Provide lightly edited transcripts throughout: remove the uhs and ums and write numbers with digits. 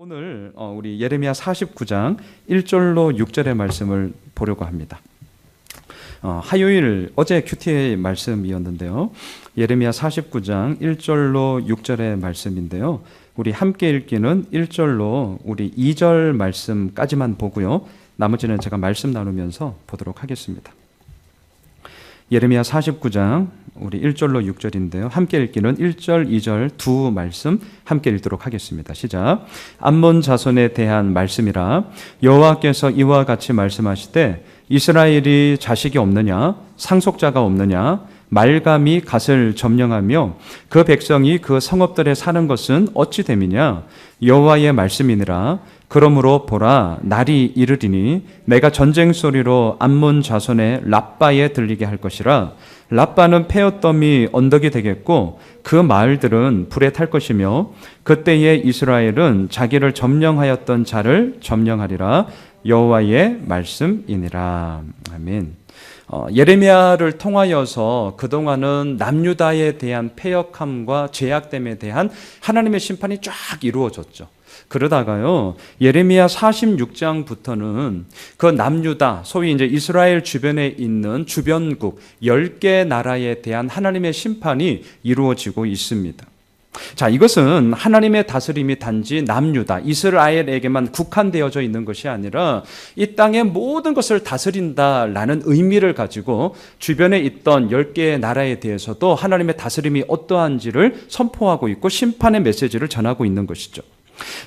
오늘 우리 예레미야 49장 1절로 6절의 말씀을 보려고 합니다. 화요일 어제 큐티의 말씀이었는데요. 예레미야 49장 1절로 6절의 말씀인데요. 우리 함께 읽기는 1절로 우리 2절 말씀까지만 보고요. 나머지는 제가 말씀 나누면서 보도록 하겠습니다. 예레미야 49장 우리 1절로 6절인데요. 함께 읽기는 1절, 2절 두 말씀 함께 읽도록 하겠습니다. 시작. 암몬 자손에 대한 말씀이라 여호와께서 이와 같이 말씀하시되 이스라엘이 자식이 없느냐 상속자가 없느냐 말감이 갓을 점령하며 그 백성이 그 성읍들에 사는 것은 어찌 됨이냐 여호와의 말씀이니라. 그러므로 보라 날이 이르리니 내가 전쟁 소리로 암몬 자손의 랍바에 들리게 할 것이라. 랍바는 폐허더미 언덕이 되겠고 그 마을들은 불에 탈 것이며 그때에 이스라엘은 자기를 점령하였던 자를 점령하리라. 여호와의 말씀이니라. 아멘. 예레미야를 통하여서 그동안은 남유다에 대한 패역함과 죄악됨에 대한 하나님의 심판이 쫙 이루어졌죠. 그러다가요, 예레미야 46장부터는 그 남유다, 소위 이제 이스라엘 주변에 있는 주변국 10개 나라에 대한 하나님의 심판이 이루어지고 있습니다. 자, 이것은 하나님의 다스림이 단지 남유다, 이스라엘에게만 국한되어져 있는 것이 아니라 이 땅의 모든 것을 다스린다라는 의미를 가지고 주변에 있던 10개의 나라에 대해서도 하나님의 다스림이 어떠한지를 선포하고 있고 심판의 메시지를 전하고 있는 것이죠.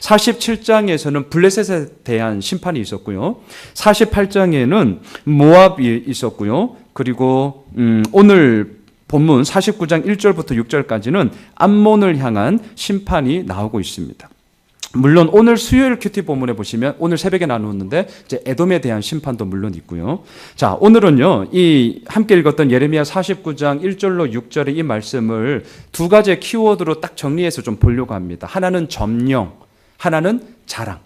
47장에서는 블레셋에 대한 심판이 있었고요. 48장에는 모압이 있었고요. 그리고 오늘 본문 49장 1절부터 6절까지는 암몬을 향한 심판이 나오고 있습니다. 물론 오늘 수요일 큐티 본문에 보시면 오늘 새벽에 나누었는데 이제 에돔에 대한 심판도 물론 있고요. 자, 오늘은요. 이 함께 읽었던 예레미야 49장 1절로 6절의 이 말씀을 두 가지의 키워드로 딱 정리해서 좀 보려고 합니다. 하나는 점령, 하나는 자랑.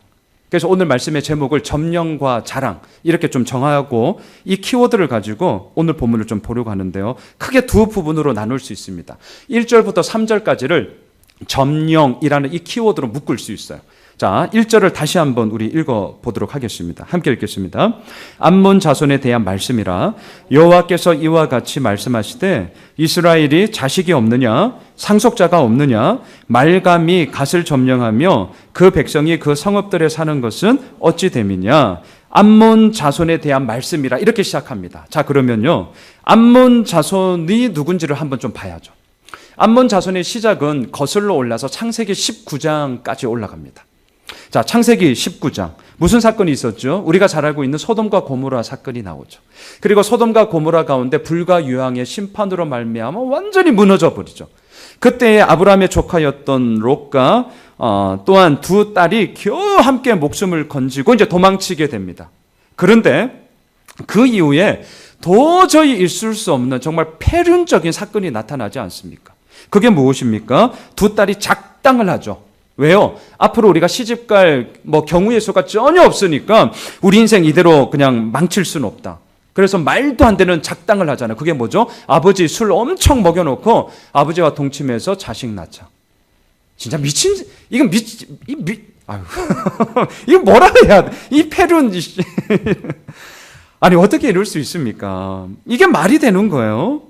그래서 오늘 말씀의 제목을 점령과 자랑 이렇게 좀 정하고 이 키워드를 가지고 오늘 본문을 좀 보려고 하는데요. 크게 두 부분으로 나눌 수 있습니다. 1절부터 3절까지를 점령이라는 이 키워드로 묶을 수 있어요. 자, 1절을 다시 한번 우리 읽어보도록 하겠습니다. 함께 읽겠습니다. 암몬 자손에 대한 말씀이라 여호와께서 이와 같이 말씀하시되 이스라엘이 자식이 없느냐 상속자가 없느냐 말감이 갓을 점령하며 그 백성이 그 성읍들에 사는 것은 어찌 됨이냐. 암몬 자손에 대한 말씀이라 이렇게 시작합니다. 자, 그러면요 암몬 자손이 누군지를 한번 좀 봐야죠. 암몬 자손의 시작은 거슬러 올라서 창세기 19장까지 올라갑니다. 자, 창세기 19장 무슨 사건이 있었죠? 우리가 잘 알고 있는 소돔과 고모라 사건이 나오죠. 그리고 소돔과 고모라 가운데 불과 유황의 심판으로 말미암아 완전히 무너져 버리죠. 그때의 아브라함의 조카였던 롯과 또한 두 딸이 겨우 함께 목숨을 건지고 이제 도망치게 됩니다. 그런데 그 이후에 도저히 있을 수 없는 정말 폐륜적인 사건이 나타나지 않습니까? 그게 무엇입니까? 두 딸이 작당을 하죠. 왜요? 앞으로 우리가 시집갈 경우의 수가 전혀 없으니까 우리 인생 이대로 그냥 망칠 수는 없다. 그래서 말도 안 되는 작당을 하잖아요. 그게 뭐죠? 아버지 술 엄청 먹여놓고 아버지와 동침해서 자식 낳자. 진짜 미친, 이건 아유. 이거 뭐라 해야 돼? 이 폐륜, 아니, 어떻게 이럴 수 있습니까? 이게 말이 되는 거예요?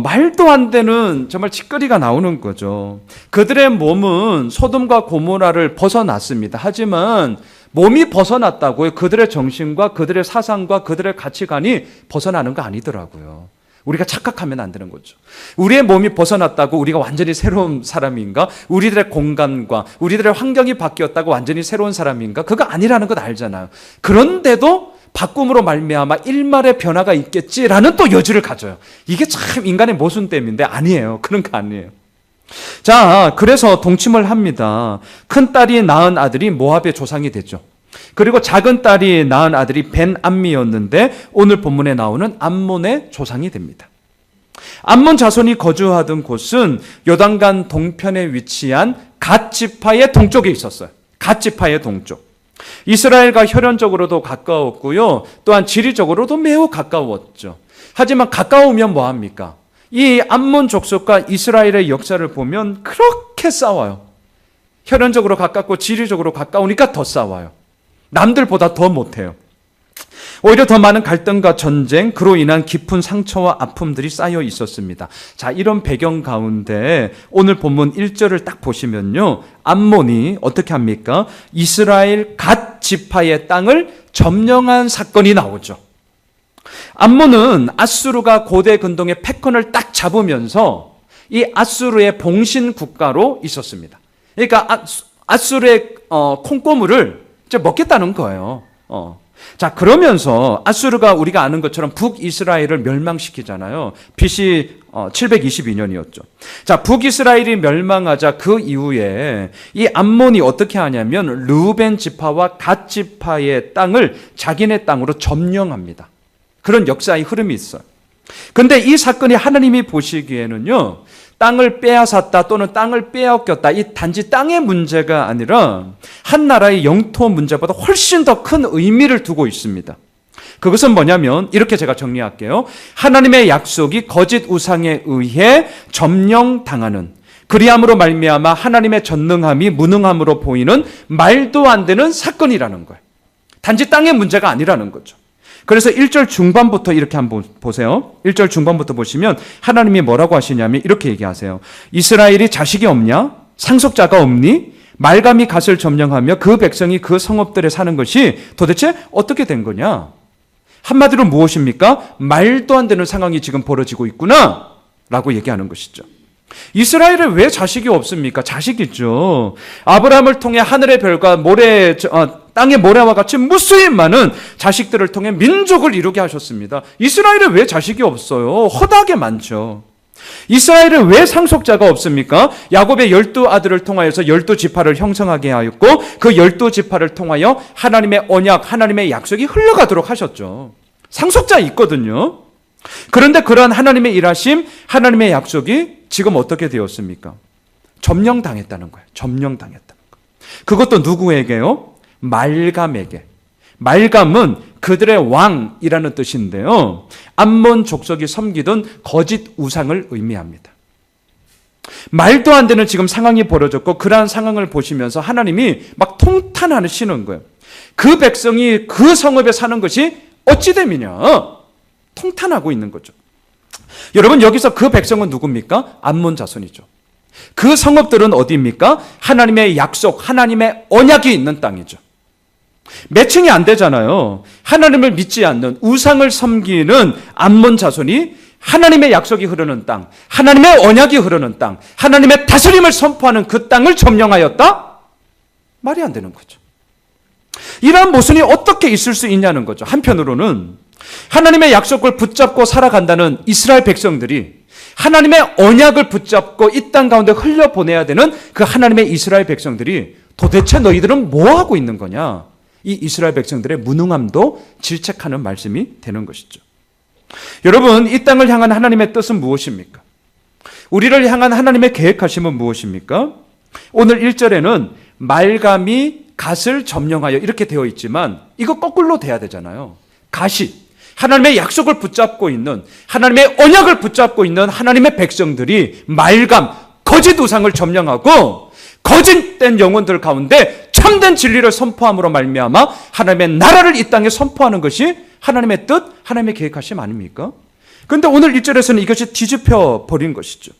말도 안 되는 정말 짓거리가 나오는 거죠. 그들의 몸은 소돔과 고모라를 벗어났습니다. 하지만 몸이 벗어났다고요. 그들의 정신과 그들의 사상과 그들의 가치관이 벗어나는 거 아니더라고요. 우리가 착각하면 안 되는 거죠. 우리의 몸이 벗어났다고 우리가 완전히 새로운 사람인가? 우리들의 공간과 우리들의 환경이 바뀌었다고 완전히 새로운 사람인가? 그거 아니라는 것 알잖아요. 그런데도 바꿈으로 말미암아 일말의 변화가 있겠지라는 또 여지를 가져요. 이게 참 인간의 모순됨인데 아니에요. 그런 거 아니에요. 자, 그래서 동침을 합니다. 큰 딸이 낳은 아들이 모압의 조상이 됐죠. 그리고 작은 딸이 낳은 아들이 벤암미였는데 오늘 본문에 나오는 암몬의 조상이 됩니다. 암몬 자손이 거주하던 곳은 요단강 동편에 위치한 갓 지파의 동쪽에 있었어요. 갓 지파의 동쪽. 이스라엘과 혈연적으로도 가까웠고요. 또한 지리적으로도 매우 가까웠죠. 하지만 가까우면 뭐합니까? 이 암몬 족속과 이스라엘의 역사를 보면 그렇게 싸워요. 혈연적으로 가깝고 지리적으로 가까우니까 더 싸워요. 남들보다 더 못해요. 오히려 더 많은 갈등과 전쟁, 그로 인한 깊은 상처와 아픔들이 쌓여 있었습니다. 자, 이런 배경 가운데 오늘 본문 1절을 딱 보시면요, 암몬이 어떻게 합니까? 이스라엘 갓 지파의 땅을 점령한 사건이 나오죠. 암몬은 아수르가 고대 근동의 패권을 딱 잡으면서 이 아수르의 봉신 국가로 있었습니다. 그러니까 아수르의 콩고물을 이제 먹겠다는 거예요. 자, 그러면서 아수르가 우리가 아는 것처럼 북이스라엘을 멸망시키잖아요. BC 722년이었죠. 자, 북이스라엘이 멸망하자 그 이후에 이 암몬이 어떻게 하냐면 르우벤 지파와 갓 지파의 땅을 자기네 땅으로 점령합니다. 그런 역사의 흐름이 있어요. 근데 이 사건이 하나님이 보시기에는요, 땅을 빼앗았다 또는 땅을 빼앗겼다, 이 단지 땅의 문제가 아니라 한 나라의 영토 문제보다 훨씬 더 큰 의미를 두고 있습니다. 그것은 뭐냐면 이렇게 제가 정리할게요. 하나님의 약속이 거짓 우상에 의해 점령당하는, 그리함으로 말미암아 하나님의 전능함이 무능함으로 보이는 말도 안 되는 사건이라는 거예요. 단지 땅의 문제가 아니라는 거죠. 그래서 1절 중반부터 이렇게 한번 보세요. 1절 중반부터 보시면 하나님이 뭐라고 하시냐면 이렇게 얘기하세요. 이스라엘이 자식이 없냐? 상속자가 없니? 말감이 갓을 점령하며 그 백성이 그 성읍들에 사는 것이 도대체 어떻게 된 거냐? 한마디로 무엇입니까? 말도 안 되는 상황이 지금 벌어지고 있구나 라고 얘기하는 것이죠. 이스라엘에 왜 자식이 없습니까? 자식이죠. 아브라함을 통해 하늘의 별과 모래, 땅의 모래와 같이 무수히 많은 자식들을 통해 민족을 이루게 하셨습니다. 이스라엘에 왜 자식이 없어요? 허다하게 많죠. 이스라엘에 왜 상속자가 없습니까? 야곱의 12아들을 통하여서 12지파를 형성하게 하였고 그 12지파를 통하여 하나님의 언약, 하나님의 약속이 흘러가도록 하셨죠. 상속자 있거든요. 그런데 그러한 하나님의 일하심, 하나님의 약속이 지금 어떻게 되었습니까? 점령당했다는 거예요. 점령당했다는 거예요. 그것도 누구에게요? 말감에게. 말감은 그들의 왕이라는 뜻인데요, 암몬 족속이 섬기던 거짓 우상을 의미합니다. 말도 안 되는 지금 상황이 벌어졌고 그러한 상황을 보시면서 하나님이 막 통탄하시는 거예요. 그 백성이 그 성읍에 사는 것이 어찌 됨이냐, 통탄하고 있는 거죠. 여러분, 여기서 그 백성은 누굽니까? 암몬 자손이죠. 그 성읍들은 어디입니까? 하나님의 약속, 하나님의 언약이 있는 땅이죠. 매칭이 안 되잖아요. 하나님을 믿지 않는, 우상을 섬기는 암몬 자손이 하나님의 약속이 흐르는 땅, 하나님의 언약이 흐르는 땅, 하나님의 다스림을 선포하는 그 땅을 점령하였다? 말이 안 되는 거죠. 이러한 모순이 어떻게 있을 수 있냐는 거죠. 한편으로는 하나님의 약속을 붙잡고 살아간다는 이스라엘 백성들이 하나님의 언약을 붙잡고 이 땅 가운데 흘려보내야 되는 그 하나님의 이스라엘 백성들이 도대체 너희들은 뭐 하고 있는 거냐? 이 이스라엘 백성들의 무능함도 질책하는 말씀이 되는 것이죠. 여러분, 이 땅을 향한 하나님의 뜻은 무엇입니까? 우리를 향한 하나님의 계획하심은 무엇입니까? 오늘 1절에는 말감이 갓을 점령하여 이렇게 되어 있지만 이거 거꾸로 돼야 되잖아요. 갓이 하나님의 약속을 붙잡고 있는, 하나님의 언약을 붙잡고 있는 하나님의 백성들이 말감, 거짓 우상을 점령하고 거짓된 영혼들 가운데 참된 진리를 선포함으로 말미암아 하나님의 나라를 이 땅에 선포하는 것이 하나님의 뜻, 하나님의 계획하심 아닙니까? 그런데 오늘 1절에서는 이것이 뒤집혀 버린 것이죠.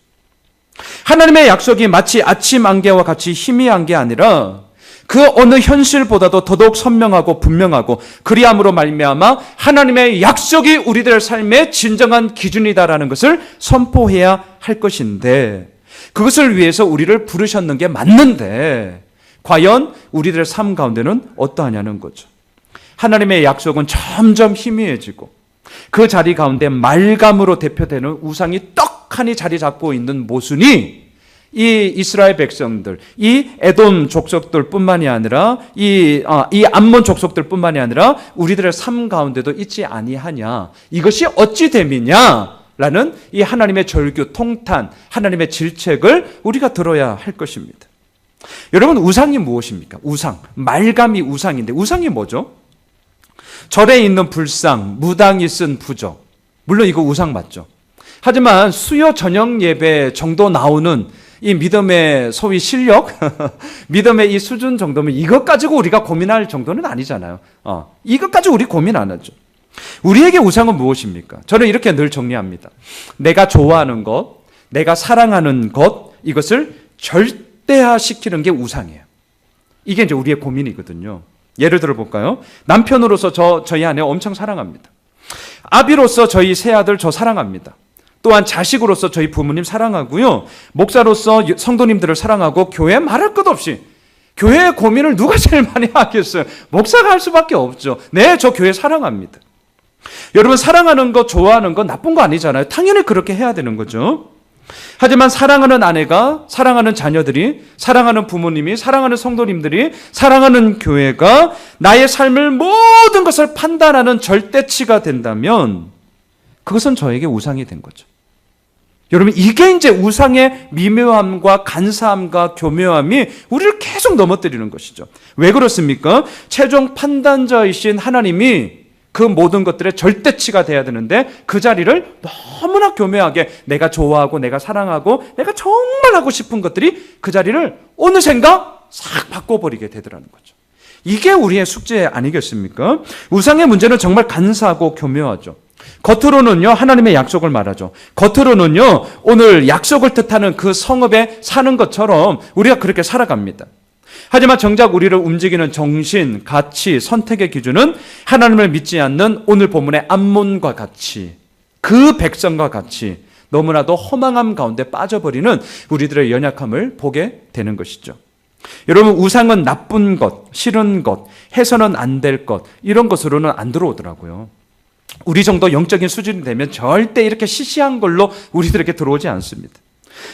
하나님의 약속이 마치 아침 안개와 같이 희미한 게 아니라 그 어느 현실보다도 더더욱 선명하고 분명하고 그리함으로 말미암아 하나님의 약속이 우리들 삶의 진정한 기준이다라는 것을 선포해야 할 것인데, 그것을 위해서 우리를 부르셨는 게 맞는데 과연 우리들의 삶 가운데는 어떠하냐는 거죠. 하나님의 약속은 점점 희미해지고 그 자리 가운데 말감으로 대표되는 우상이 떡하니 자리 잡고 있는 모순이 이 이스라엘 백성들, 이 에돔 족속들 뿐만이 아니라 이 암몬 족속들 뿐만이 아니라 우리들의 삶 가운데도 있지 아니하냐, 이것이 어찌 됨이냐 라는 이 하나님의 절규, 통탄, 하나님의 질책을 우리가 들어야 할 것입니다. 여러분, 우상이 무엇입니까? 우상, 말감이 우상인데 우상이 뭐죠? 절에 있는 불상, 무당이 쓴 부적, 물론 이거 우상 맞죠? 하지만 수요 저녁 예배 정도 나오는 이 믿음의 소위 실력, 믿음의 이 수준 정도면 이것 가지고 우리가 고민할 정도는 아니잖아요. 이것 가지고 우리 고민 안 하죠. 우리에게 우상은 무엇입니까? 저는 이렇게 늘 정리합니다. 내가 좋아하는 것, 내가 사랑하는 것, 이것을 절대화시키는 게 우상이에요. 이게 이제 우리의 고민이거든요. 예를 들어 볼까요? 남편으로서 저희 아내 엄청 사랑합니다. 아비로서 저희 새 아들 저 사랑합니다. 또한 자식으로서 저희 부모님 사랑하고요. 목사로서 성도님들을 사랑하고 교회 말할 것 없이 교회의 고민을 누가 제일 많이 하겠어요? 목사가 할 수밖에 없죠. 네, 저 교회 사랑합니다. 여러분, 사랑하는 것, 좋아하는 건 나쁜 거 아니잖아요. 당연히 그렇게 해야 되는 거죠. 하지만 사랑하는 아내가, 사랑하는 자녀들이, 사랑하는 부모님이, 사랑하는 성도님들이, 사랑하는 교회가 나의 삶을 모든 것을 판단하는 절대치가 된다면 그것은 저에게 우상이 된 거죠. 여러분, 이게 이제 우상의 미묘함과 간사함과 교묘함이 우리를 계속 넘어뜨리는 것이죠. 왜 그렇습니까? 최종 판단자이신 하나님이 그 모든 것들의 절대치가 돼야 되는데 그 자리를 너무나 교묘하게 내가 좋아하고 내가 사랑하고 내가 정말 하고 싶은 것들이 그 자리를 어느샌가 싹 바꿔버리게 되더라는 거죠. 이게 우리의 숙제 아니겠습니까? 우상의 문제는 정말 간사하고 교묘하죠. 겉으로는요, 하나님의 약속을 말하죠. 겉으로는요, 오늘 약속을 뜻하는 그 성읍에 사는 것처럼 우리가 그렇게 살아갑니다. 하지만 정작 우리를 움직이는 정신, 가치, 선택의 기준은 하나님을 믿지 않는 오늘 본문의 암몬과 같이, 그 백성과 같이 너무나도 허망함 가운데 빠져버리는 우리들의 연약함을 보게 되는 것이죠. 여러분, 우상은 나쁜 것, 싫은 것, 해서는 안 될 것, 이런 것으로는 안 들어오더라고요. 우리 정도 영적인 수준이 되면 절대 이렇게 시시한 걸로 우리들에게 들어오지 않습니다.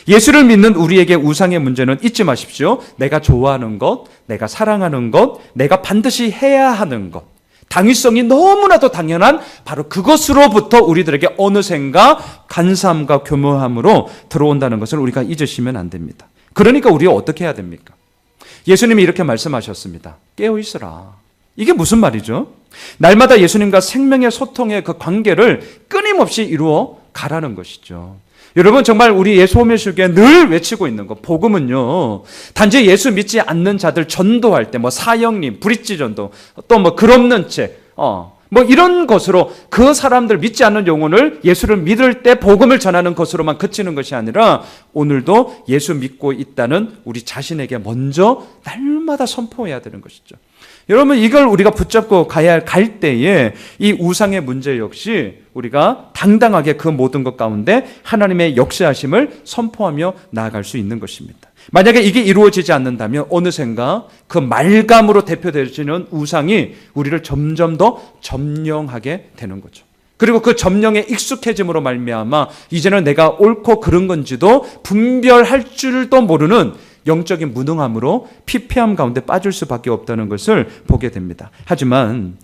예수를 믿는 우리에게 우상의 문제는 잊지 마십시오. 내가 좋아하는 것, 내가 사랑하는 것, 내가 반드시 해야 하는 것, 당위성이 너무나도 당연한 바로 그것으로부터 우리들에게 어느샌가 간사함과 교묘함으로 들어온다는 것을 우리가 잊으시면 안 됩니다. 그러니까 우리가 어떻게 해야 됩니까? 예수님이 이렇게 말씀하셨습니다. 깨어있으라. 이게 무슨 말이죠? 날마다 예수님과 생명의 소통의 그 관계를 끊임없이 이루어 가라는 것이죠. 여러분, 정말 우리 예수 호밀수교에 늘 외치고 있는 것, 복음은요, 단지 예수 믿지 않는 자들 전도할 때, 사형림, 브릿지 전도, 또 글 없는 책, 이런 것으로 그 사람들 믿지 않는 영혼을 예수를 믿을 때 복음을 전하는 것으로만 그치는 것이 아니라 오늘도 예수 믿고 있다는 우리 자신에게 먼저 날마다 선포해야 되는 것이죠. 여러분, 이걸 우리가 붙잡고 가야 할 갈대에 이 우상의 문제 역시 우리가 당당하게 그 모든 것 가운데 하나님의 역사하심을 선포하며 나아갈 수 있는 것입니다. 만약에 이게 이루어지지 않는다면 어느샌가 그 말감으로 대표되어지는 우상이 우리를 점점 더 점령하게 되는 거죠. 그리고 그 점령에 익숙해짐으로 말미암아 이제는 내가 옳고 그른 건지도 분별할 줄도 모르는 영적인 무능함으로 피폐함 가운데 빠질 수밖에 없다는 것을 보게 됩니다. 하지만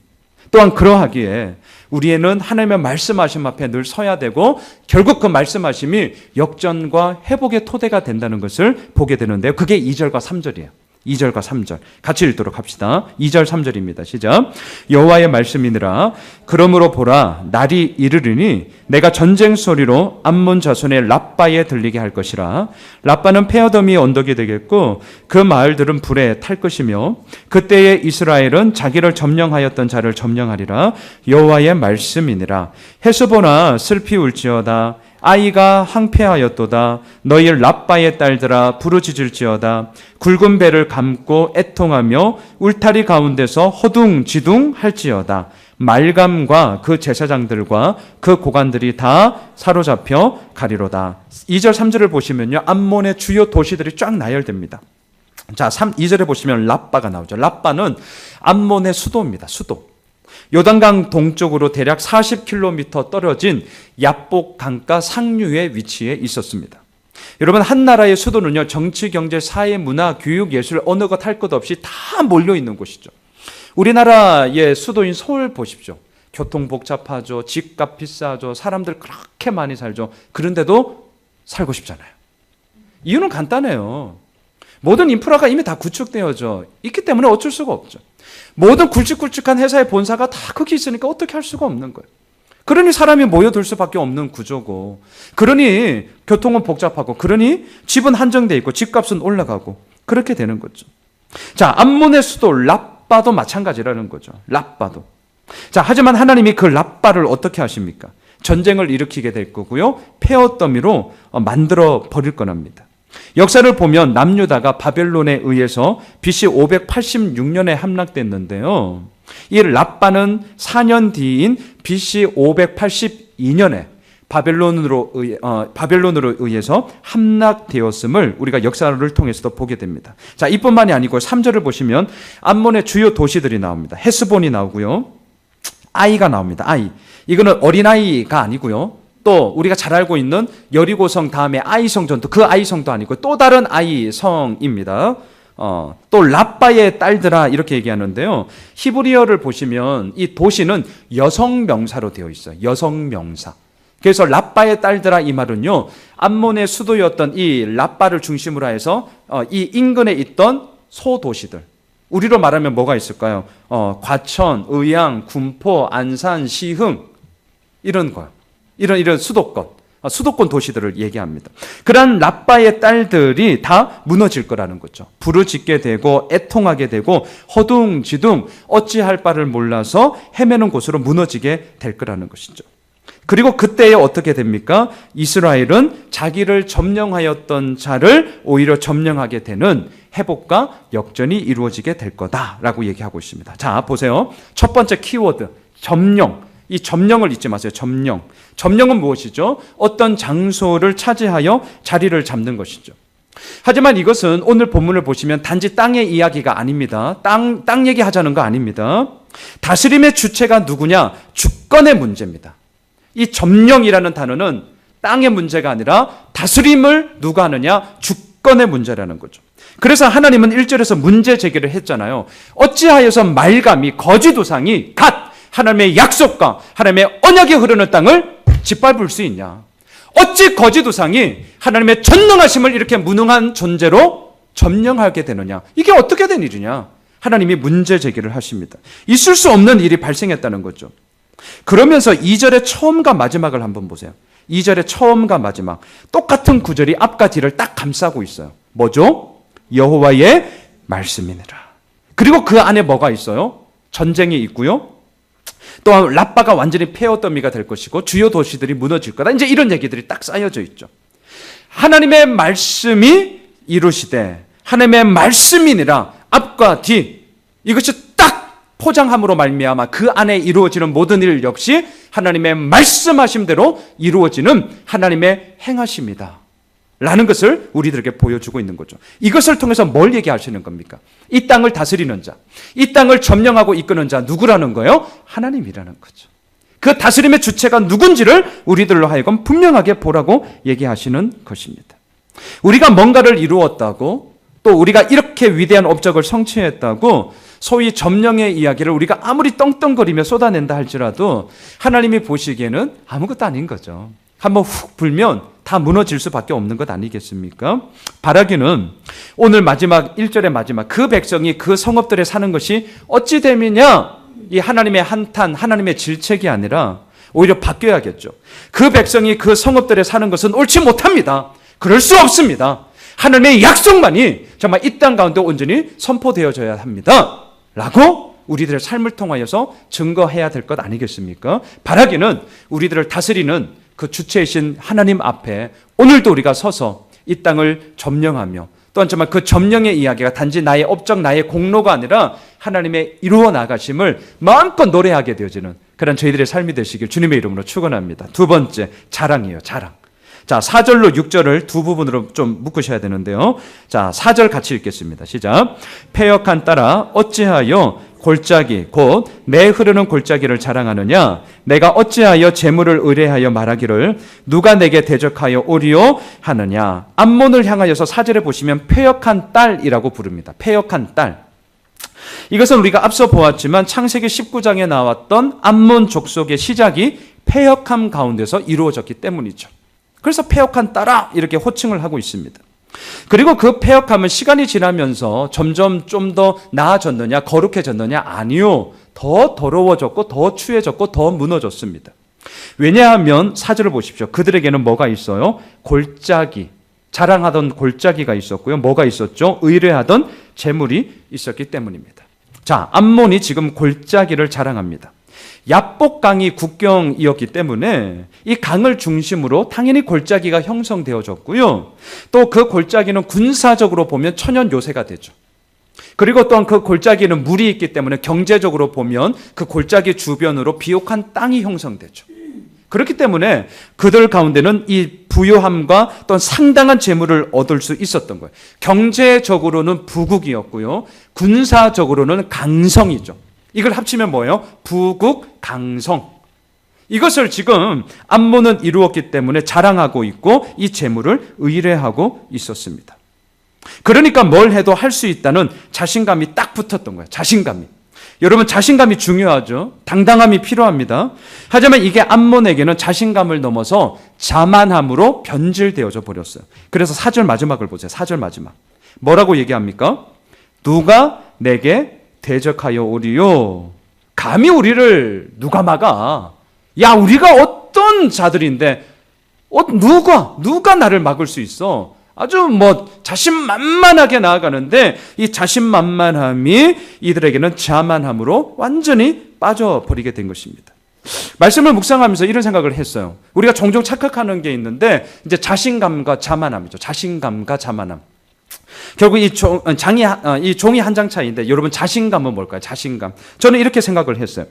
또한 그러하기에 우리에는 하나님의 말씀하심 앞에 늘 서야 되고 결국 그 말씀하심이 역전과 회복의 토대가 된다는 것을 보게 되는데요. 그게 2절과 3절이에요. 2절과 3절 같이 읽도록 합시다. 2절 3절입니다. 시작. 여호와의 말씀이니라. 그러므로 보라, 날이 이르리니 내가 전쟁 소리로 암몬 자손의 랍바에 들리게 할 것이라. 랍바는 페어덤이 언덕이 되겠고 그 마을들은 불에 탈 것이며 그때에 이스라엘은 자기를 점령하였던 자를 점령하리라. 여호와의 말씀이니라. 헤스보나 슬피 울지어다. 아이가 항폐하였도다. 너희 랍바의 딸들아 부르짖을지어다. 굵은 배를 감고 애통하며 울타리 가운데서 허둥지둥 할지어다. 말감과 그 제사장들과 그 고관들이 다 사로잡혀 가리로다. 2절 3절을 보시면요, 암몬의 주요 도시들이 쫙 나열됩니다. 자, 2절에 보시면 랍바가 나오죠. 랍바는 암몬의 수도입니다. 수도. 요단강 동쪽으로 대략 40km 떨어진 야복 강가 상류에 위치해 있었습니다. 여러분, 한 나라의 수도는요, 정치, 경제, 사회, 문화, 교육, 예술 어느 것 할 것 없이 다 몰려 있는 곳이죠. 우리나라의 수도인 서울 보십시오. 교통 복잡하죠. 집값 비싸죠. 사람들 그렇게 많이 살죠. 그런데도 살고 싶잖아요. 이유는 간단해요. 모든 인프라가 이미 다 구축되어져 있기 때문에 어쩔 수가 없죠. 모든 굵직굵직한 회사의 본사가 다 거기 있으니까 어떻게 할 수가 없는 거예요. 그러니 사람이 모여들 수밖에 없는 구조고, 그러니 교통은 복잡하고, 그러니 집은 한정돼 있고 집값은 올라가고 그렇게 되는 거죠. 자, 암몬의 수도 랍바도 마찬가지라는 거죠. 랍바도. 자, 하지만 하나님이 그 랍바를 어떻게 하십니까? 전쟁을 일으키게 될 거고요, 폐허 더미로 만들어 버릴 거랍니다. 역사를 보면 남유다가 바벨론에 의해서 BC 586년에 함락됐는데요, 이 랍바는 4년 뒤인 BC 582년에 바벨론으로 의해서 함락되었음을 우리가 역사를 통해서도 보게 됩니다. 자, 이뿐만이 아니고 3절을 보시면 암몬의 주요 도시들이 나옵니다. 헤스본이 나오고요, 아이가 나옵니다. 아이. 이거는 어린아이가 아니고요, 또 우리가 잘 알고 있는 여리고성 다음에 아이성 전투, 그 아이성도 아니고 또 다른 아이성입니다. 또 랍바의 딸들아 이렇게 얘기하는데요, 히브리어를 보시면 이 도시는 여성 명사로 되어 있어요. 여성 명사. 그래서 랍바의 딸들아 이 말은요, 암몬의 수도였던 이 랍바를 중심으로 해서 이 인근에 있던 소도시들, 우리로 말하면 뭐가 있을까요? 과천, 의양, 군포, 안산, 시흥, 이런 거요. 이런 수도권 도시들을 얘기합니다. 그러한 랍바의 딸들이 다 무너질 거라는 거죠. 부르짖게 되고 애통하게 되고 허둥지둥 어찌할 바를 몰라서 헤매는 곳으로 무너지게 될 거라는 것이죠. 그리고 그때에 어떻게 됩니까? 이스라엘은 자기를 점령하였던 자를 오히려 점령하게 되는 회복과 역전이 이루어지게 될 거다라고 얘기하고 있습니다. 자, 보세요. 첫 번째 키워드, 점령. 이 점령을 잊지 마세요. 점령. 점령은 무엇이죠? 어떤 장소를 차지하여 자리를 잡는 것이죠. 하지만 이것은 오늘 본문을 보시면 단지 땅의 이야기가 아닙니다. 땅 얘기하자는 거 아닙니다. 다스림의 주체가 누구냐? 주권의 문제입니다. 이 점령이라는 단어는 땅의 문제가 아니라 다스림을 누가 하느냐? 주권의 문제라는 거죠. 그래서 하나님은 1절에서 문제 제기를 했잖아요. 어찌하여서 말감이 거짓우상이 갓 하나님의 약속과 하나님의 언약이 흐르는 땅을 짓밟을 수 있냐? 어찌 거짓우상이 하나님의 전능하심을 이렇게 무능한 존재로 점령하게 되느냐? 이게 어떻게 된 일이냐? 하나님이 문제 제기를 하십니다. 있을 수 없는 일이 발생했다는 거죠. 그러면서 2절의 처음과 마지막을 한번 보세요. 2절의 처음과 마지막, 똑같은 구절이 앞과 뒤를 딱 감싸고 있어요. 뭐죠? 여호와의 말씀이니라. 그리고 그 안에 뭐가 있어요? 전쟁이 있고요, 또한 랍바가 완전히 폐허 더미가 될 것이고 주요 도시들이 무너질 거다. 이제 이런 얘기들이 딱 쌓여져 있죠. 하나님의 말씀이 이루시되 하나님의 말씀이니라, 앞과 뒤, 이것이 딱 포장함으로 말미암아 그 안에 이루어지는 모든 일 역시 하나님의 말씀하심대로 이루어지는 하나님의 행하심이다 라는 것을 우리들에게 보여주고 있는 거죠. 이것을 통해서 뭘 얘기하시는 겁니까? 이 땅을 다스리는 자, 이 땅을 점령하고 이끄는 자 누구라는 거예요? 하나님이라는 거죠. 그 다스림의 주체가 누군지를 우리들로 하여금 분명하게 보라고 얘기하시는 것입니다. 우리가 뭔가를 이루었다고, 또 우리가 이렇게 위대한 업적을 성취했다고 소위 점령의 이야기를 우리가 아무리 떵떵거리며 쏟아낸다 할지라도 하나님이 보시기에는 아무것도 아닌 거죠. 한번 훅 불면 다 무너질 수밖에 없는 것 아니겠습니까? 바라기는 오늘 마지막 1절의 마지막, 그 백성이 그 성읍들에 사는 것이 어찌 됨이냐? 이 하나님의 한탄, 하나님의 질책이 아니라 오히려 바뀌어야겠죠. 그 백성이 그 성읍들에 사는 것은 옳지 못합니다. 그럴 수 없습니다. 하나님의 약속만이 정말 이 땅 가운데 온전히 선포되어져야 합니다 라고 우리들의 삶을 통하여서 증거해야 될 것 아니겠습니까? 바라기는 우리들을 다스리는 그 주체이신 하나님 앞에 오늘도 우리가 서서 이 땅을 점령하며, 또한 정말 그 점령의 이야기가 단지 나의 업적, 나의 공로가 아니라 하나님의 이루어 나가심을 마음껏 노래하게 되어지는 그런 저희들의 삶이 되시길 주님의 이름으로 축원합니다. 두 번째, 자랑이에요. 자랑. 자, 4절로 6절을 두 부분으로 좀 묶으셔야 되는데요. 자, 4절 같이 읽겠습니다. 시작. 패역한 딸아 어찌하여 골짜기 곧 내 흐르는 골짜기를 자랑하느냐? 내가 어찌하여 재물을 의뢰하여 말하기를 누가 내게 대적하여 오리요 하느냐? 암몬을 향하여서 4절에 보시면 패역한 딸이라고 부릅니다. 패역한 딸. 이것은 우리가 앞서 보았지만 창세기 19장에 나왔던 암몬 족속의 시작이 패역함 가운데서 이루어졌기 때문이죠. 그래서 패역한 딸아 이렇게 호칭을 하고 있습니다. 그리고 그 패역함은 시간이 지나면서 점점 좀 더 나아졌느냐, 거룩해졌느냐? 아니요. 더 더러워졌고 더 추해졌고 더 무너졌습니다. 왜냐하면 4절을 보십시오. 그들에게는 뭐가 있어요? 골짜기, 자랑하던 골짜기가 있었고요. 뭐가 있었죠? 의뢰하던 재물이 있었기 때문입니다. 자, 암몬이 지금 골짜기를 자랑합니다. 야복강이 국경이었기 때문에 이 강을 중심으로 당연히 골짜기가 형성되어졌고요. 또 그 골짜기는 군사적으로 보면 천연 요새가 되죠. 그리고 또한 그 골짜기는 물이 있기 때문에 경제적으로 보면 그 골짜기 주변으로 비옥한 땅이 형성되죠. 그렇기 때문에 그들 가운데는 이 부유함과 또한 상당한 재물을 얻을 수 있었던 거예요. 경제적으로는 부국이었고요. 군사적으로는 강성이죠. 이걸 합치면 뭐예요? 부국, 강성. 이것을 지금 암몬은 이루었기 때문에 자랑하고 있고 이 재물을 의뢰하고 있었습니다. 그러니까 뭘 해도 할 수 있다는 자신감이 딱 붙었던 거예요. 자신감이. 여러분, 자신감이 중요하죠. 당당함이 필요합니다. 하지만 이게 암몬에게는 자신감을 넘어서 자만함으로 변질되어져 버렸어요. 그래서 4절 마지막을 보세요. 4절 마지막. 뭐라고 얘기합니까? 누가 내게 대적하여 오리요? 감히 우리를 누가 막아? 야, 우리가 어떤 자들인데 누가 나를 막을 수 있어? 아주 자신만만하게 나아가는데 이 자신만만함이 이들에게는 자만함으로 완전히 빠져버리게 된 것입니다. 말씀을 묵상하면서 이런 생각을 했어요. 우리가 종종 착각하는 게 있는데 이제 자신감과 자만함이죠. 자신감과 자만함. 결국 이 종이 한 장 차이인데 여러분, 자신감은 뭘까요? 자신감. 저는 이렇게 생각을 했어요.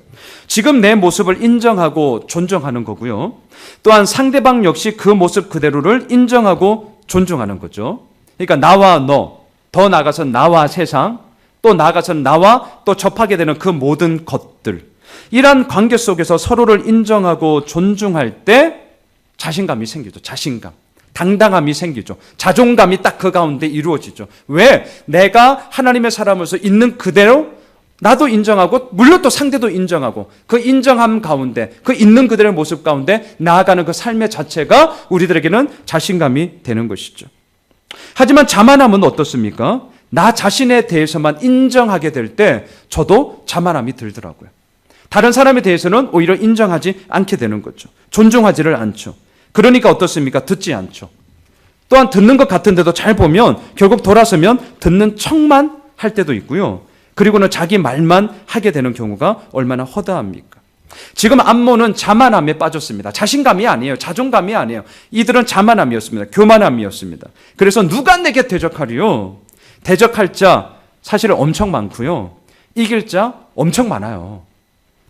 지금 내 모습을 인정하고 존중하는 거고요. 또한 상대방 역시 그 모습 그대로를 인정하고 존중하는 거죠. 그러니까 나와 너, 더 나아가서 나와 세상, 또 나아가서 나와 또 접하게 되는 그 모든 것들. 이러한 관계 속에서 서로를 인정하고 존중할 때 자신감이 생기죠. 자신감. 당당함이 생기죠. 자존감이 딱 그 가운데 이루어지죠. 왜? 내가 하나님의 사람으로서 있는 그대로 나도 인정하고 물론 또 상대도 인정하고 그 인정함 가운데 그 있는 그대로의 모습 가운데 나아가는 그 삶의 자체가 우리들에게는 자신감이 되는 것이죠. 하지만 자만함은 어떻습니까? 나 자신에 대해서만 인정하게 될 때 저도 자만함이 들더라고요. 다른 사람에 대해서는 오히려 인정하지 않게 되는 거죠. 존중하지를 않죠. 그러니까 어떻습니까? 듣지 않죠. 또한 듣는 것 같은데도 잘 보면 결국 돌아서면 듣는 척만 할 때도 있고요. 그리고는 자기 말만 하게 되는 경우가 얼마나 허다합니까? 지금 암몬은 자만함에 빠졌습니다. 자신감이 아니에요. 자존감이 아니에요. 이들은 자만함이었습니다. 교만함이었습니다. 그래서 누가 내게 대적하리요? 대적할 자 사실은 엄청 많고요. 이길 자 엄청 많아요.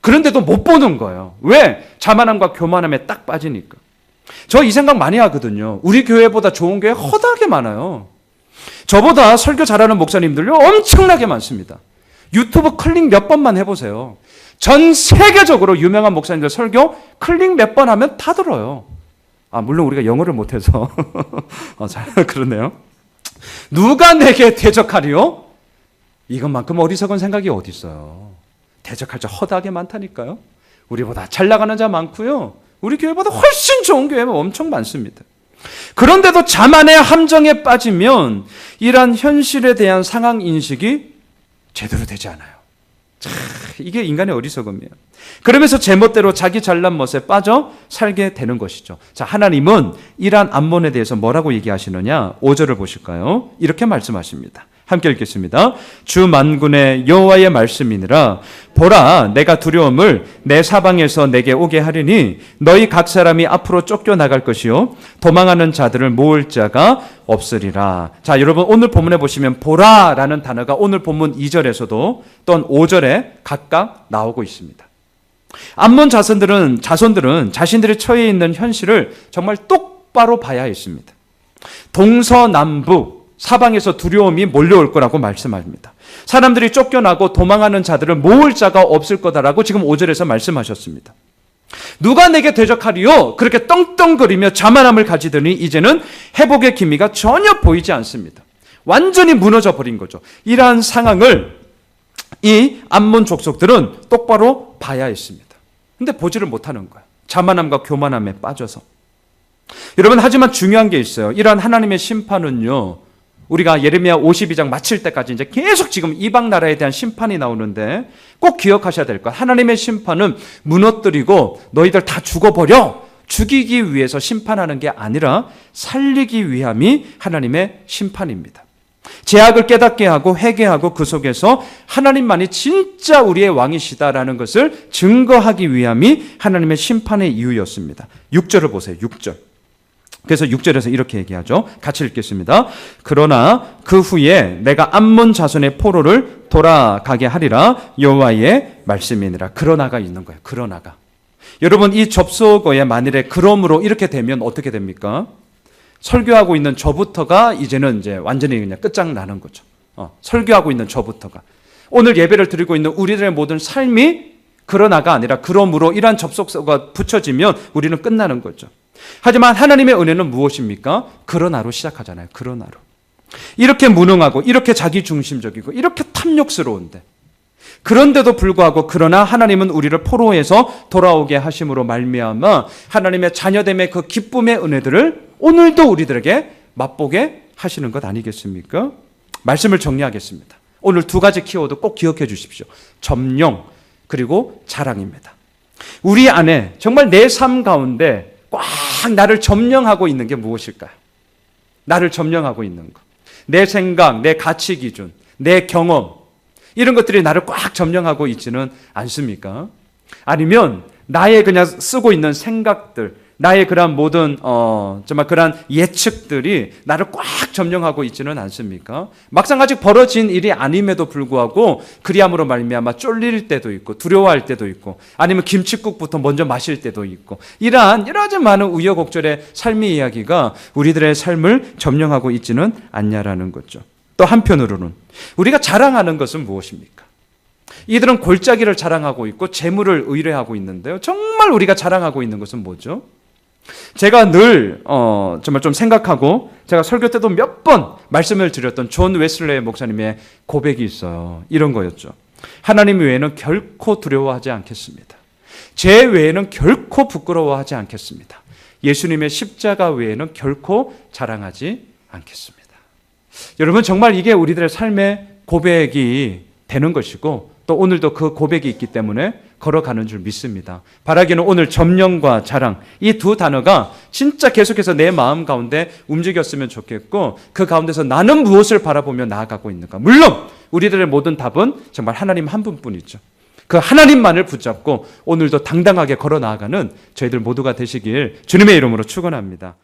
그런데도 못 보는 거예요. 왜? 자만함과 교만함에 딱 빠지니까. 저 이 생각 많이 하거든요. 우리 교회보다 좋은 교회 허다하게 많아요. 저보다 설교 잘하는 목사님들요 엄청나게 많습니다. 유튜브 클릭 몇 번만 해보세요. 전 세계적으로 유명한 목사님들 설교 클릭 몇 번 하면 다 들어요. 물론 우리가 영어를 못해서 잘 그러네요. 누가 내게 대적하리요? 이것만큼 어리석은 생각이 어디 있어요. 대적할 자 허다하게 많다니까요. 우리보다 잘 나가는 자 많고요. 우리 교회보다 훨씬 좋은 교회가 엄청 많습니다. 그런데도 자만의 함정에 빠지면 이러한 현실에 대한 상황 인식이 제대로 되지 않아요. 이게 인간의 어리석음이에요. 그러면서 제멋대로 자기 잘난 멋에 빠져 살게 되는 것이죠. 자, 하나님은 이러한 암몬에 대해서 뭐라고 얘기하시느냐? 5절을 보실까요? 이렇게 말씀하십니다. 함께 읽겠습니다. 주 만군의 여호와의 말씀이니라. 보라, 내가 두려움을 내 사방에서 내게 오게 하리니 너희 각 사람이 앞으로 쫓겨나갈 것이요 도망하는 자들을 모을 자가 없으리라. 자, 여러분, 오늘 본문에 보시면 보라라는 단어가 오늘 본문 2절에서도 또한 5절에 각각 나오고 있습니다. 암몬 자손들은 자신들이 처해 있는 현실을 정말 똑바로 봐야 했습니다. 동서남북 사방에서 두려움이 몰려올 거라고 말씀합니다. 사람들이 쫓겨나고 도망하는 자들을 모을 자가 없을 거다라고 지금 5절에서 말씀하셨습니다. 누가 내게 대적하리요? 그렇게 떵떵거리며 자만함을 가지더니 이제는 회복의 기미가 전혀 보이지 않습니다. 완전히 무너져 버린 거죠. 이러한 상황을 이 암몬 족속들은 똑바로 봐야 했습니다. 근데 보지를 못하는 거예요. 자만함과 교만함에 빠져서. 여러분, 하지만 중요한 게 있어요. 이러한 하나님의 심판은요, 우리가 예레미야 52장 마칠 때까지 이제 계속 지금 이방 나라에 대한 심판이 나오는데 꼭 기억하셔야 될 것. 하나님의 심판은 무너뜨리고 너희들 다 죽어버려. 죽이기 위해서 심판하는 게 아니라 살리기 위함이 하나님의 심판입니다. 죄악을 깨닫게 하고 회개하고 그 속에서 하나님만이 진짜 우리의 왕이시다라는 것을 증거하기 위함이 하나님의 심판의 이유였습니다. 6절을 보세요. 6절. 그래서 6절에서 이렇게 얘기하죠. 같이 읽겠습니다. 그러나 그 후에 내가 암몬 자손의 포로를 돌아가게 하리라 여호와의 말씀이니라. 그러나가 있는 거예요. 그러나가. 여러분 이 접속어에 만일에 그러므로 이렇게 되면 어떻게 됩니까? 설교하고 있는 저부터가 이제는 이제 완전히 그냥 끝장나는 거죠. 설교하고 있는 저부터가. 오늘 예배를 드리고 있는 우리들의 모든 삶이 그러나가 아니라 그러므로 이러한 접속어가 붙여지면 우리는 끝나는 거죠. 하지만 하나님의 은혜는 무엇입니까? 그러나로 시작하잖아요. 그러나로. 이렇게 무능하고 이렇게 자기중심적이고 이렇게 탐욕스러운데 그런데도 불구하고 그러나 하나님은 우리를 포로에서 돌아오게 하심으로 말미암아 하나님의 자녀됨의 그 기쁨의 은혜들을 오늘도 우리들에게 맛보게 하시는 것 아니겠습니까? 말씀을 정리하겠습니다. 오늘 두 가지 키워드 꼭 기억해 주십시오. 점령 그리고 자랑입니다. 우리 안에 정말 내 삶 가운데 꽉 나를 점령하고 있는 게 무엇일까요? 나를 점령하고 있는 것. 내 생각, 내 가치 기준, 내 경험 이런 것들이 나를 꽉 점령하고 있지는 않습니까? 아니면 나의 그냥 쓰고 있는 생각들, 나의 그런 모든 정말 그런 예측들이 나를 꽉 점령하고 있지는 않습니까? 막상 아직 벌어진 일이 아님에도 불구하고 그리함으로 말미암아 쫄릴 때도 있고 두려워할 때도 있고 아니면 김칫국부터 먼저 마실 때도 있고 이러한 여러 가지 많은 우여곡절의 삶의 이야기가 우리들의 삶을 점령하고 있지는 않냐라는 거죠. 또 한편으로는 우리가 자랑하는 것은 무엇입니까? 이들은 골짜기를 자랑하고 있고 재물을 의뢰하고 있는데요. 정말 우리가 자랑하고 있는 것은 뭐죠? 제가 늘 정말 좀 생각하고 제가 설교 때도 몇 번 말씀을 드렸던 존 웨슬레이 목사님의 고백이 있어요. 이런 거였죠. 하나님 외에는 결코 두려워하지 않겠습니다. 제 외에는 결코 부끄러워하지 않겠습니다. 예수님의 십자가 외에는 결코 자랑하지 않겠습니다. 여러분 정말 이게 우리들의 삶의 고백이 되는 것이고 또 오늘도 그 고백이 있기 때문에 걸어가는 줄 믿습니다. 바라기는 오늘 점령과 자랑 이 두 단어가 진짜 계속해서 내 마음 가운데 움직였으면 좋겠고 그 가운데서 나는 무엇을 바라보며 나아가고 있는가. 물론 우리들의 모든 답은 정말 하나님 한 분뿐이죠. 그 하나님만을 붙잡고 오늘도 당당하게 걸어 나아가는 저희들 모두가 되시길 주님의 이름으로 축원합니다.